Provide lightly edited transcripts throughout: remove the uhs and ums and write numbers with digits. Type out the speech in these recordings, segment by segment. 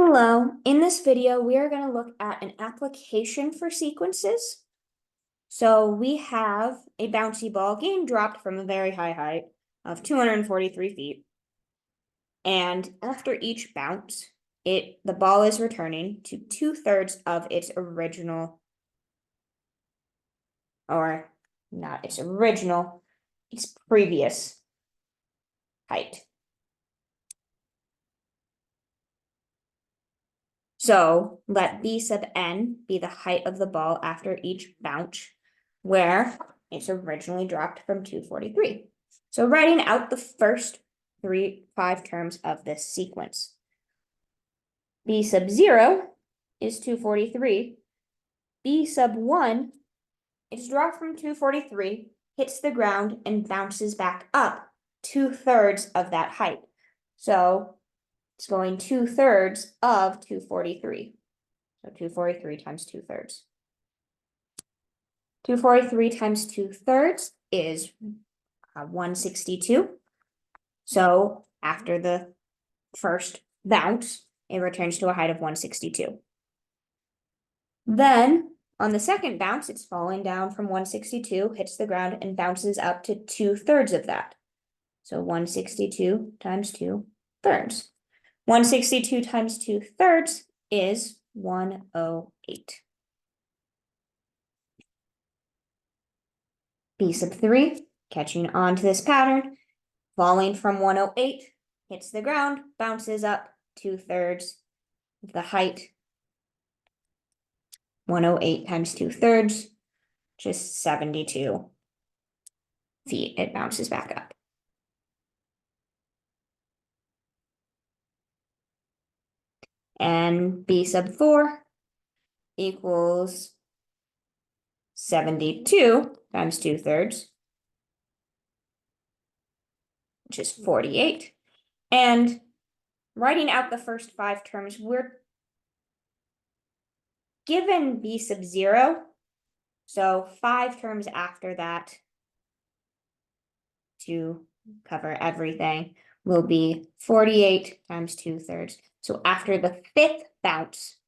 Hello, in this video, we are going to look at an application for sequences. So we have a bouncy ball being dropped from a very high height of 243 feet. And after each bounce, the ball is returning to 2/3 of its original, or not its original, its previous height. So let B sub n be the height of the ball after each bounce, where it's originally dropped from 243. So writing out the first 5 terms of this sequence. B sub 0 is 243. B sub 1 is dropped from 243, hits the ground, and bounces back up 2/3 of that height. So it's going 2/3 of 243. So 243 times 2/3. 243 times 2/3 is 162. So after the first bounce, it returns to a height of 162. Then on the second bounce, it's falling down from 162, hits the ground, and bounces up to 2/3 of that. So 162 times 2/3. 162 times 2/3 is 108. B sub 3, catching on to this pattern, falling from 108, hits the ground, bounces up 2/3 of the height. 108 times 2/3, just 72 feet. It bounces back up. And B sub 4 equals 72 times 2/3, which is 48. And writing out the first 5 terms, we're given B sub 0. So 5 terms after that to cover everything will be 48 times 2/3. So after the 5th bounce,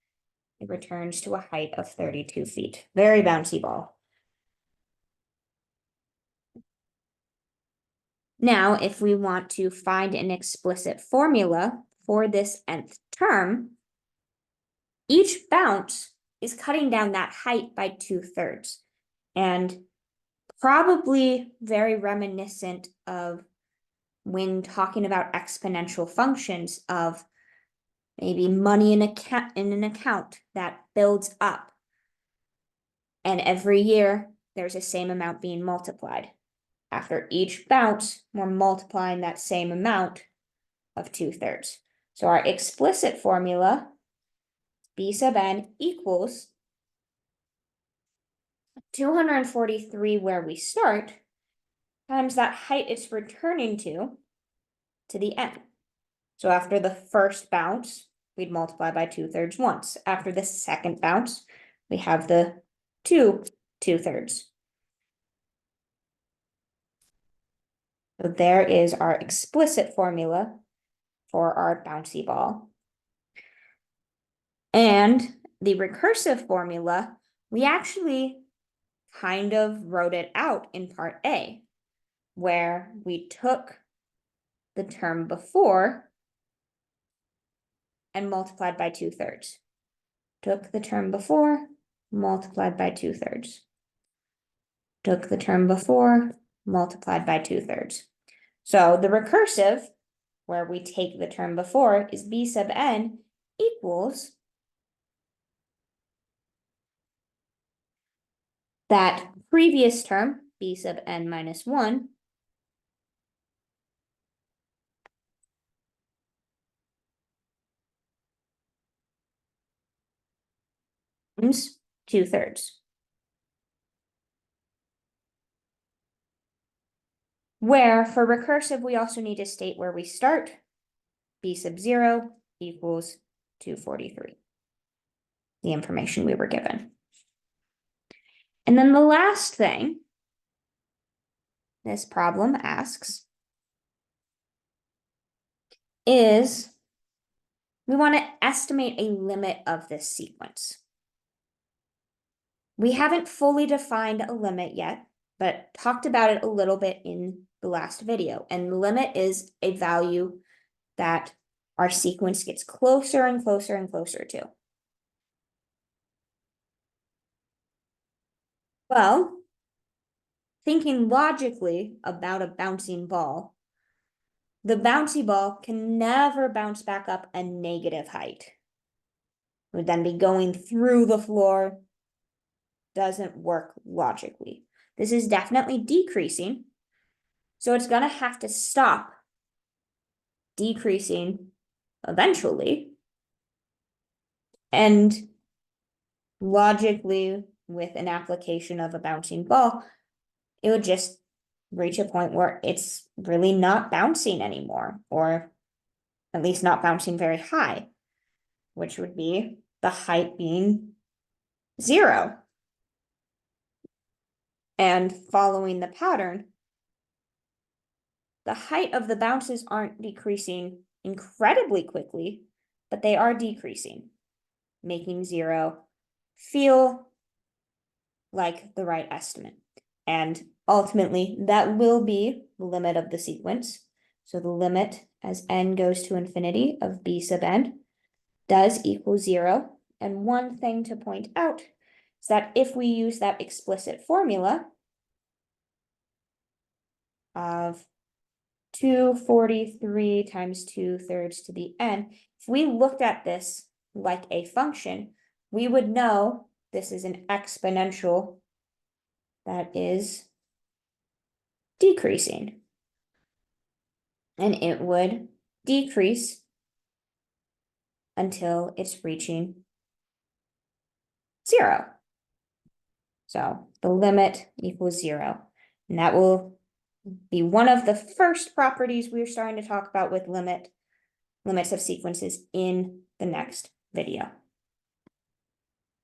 it returns to a height of 32 feet. Very bouncy ball. Now, if we want to find an explicit formula for this nth term, each bounce is cutting down that height by 2/3. And probably very reminiscent of when talking about exponential functions of maybe money in an account that builds up. And every year, there's the same amount being multiplied. After each bounce, we're multiplying that same amount of 2/3. So our explicit formula, B sub n equals 243 where we start, times that height it's returning to the n. So after the first bounce, we'd multiply by 2/3 once. After the second bounce, we have the 2/3. So there is our explicit formula for our bouncy ball. And the recursive formula, we actually kind of wrote it out in part A, where we took the term before and multiplied by 2/3. Took the term before, multiplied by 2/3. Took the term before, multiplied by 2/3. So the recursive, where we take the term before, is B sub n equals that previous term, B sub n minus 1, times 2/3. Where for recursive, we also need to state where we start. B sub 0 equals 243. The information we were given. And then the last thing this problem asks is we want to estimate a limit of this sequence. We haven't fully defined a limit yet, but talked about it a little bit in the last video. And the limit is a value that our sequence gets closer and closer and closer to. Well, thinking logically about a bouncing ball, the bouncy ball can never bounce back up a negative height. It would then be going through the floor. Doesn't work logically. This is definitely decreasing. So it's going to have to stop decreasing eventually. And logically, with an application of a bouncing ball, it would just reach a point where it's really not bouncing anymore, or at least not bouncing very high, which would be the height being 0. And following the pattern, the height of the bounces aren't decreasing incredibly quickly, but they are decreasing, making 0 feel like the right estimate. And ultimately, that will be the limit of the sequence. So the limit as n goes to infinity of b sub n does equal 0. And one thing to point out is that if we use that explicit formula of 243 times 2/3 to the n, if we looked at this like a function, we would know this is an exponential that is decreasing. And it would decrease until it's reaching 0. So the limit equals 0. And that will be one of the first properties we're starting to talk about with limits of sequences in the next video.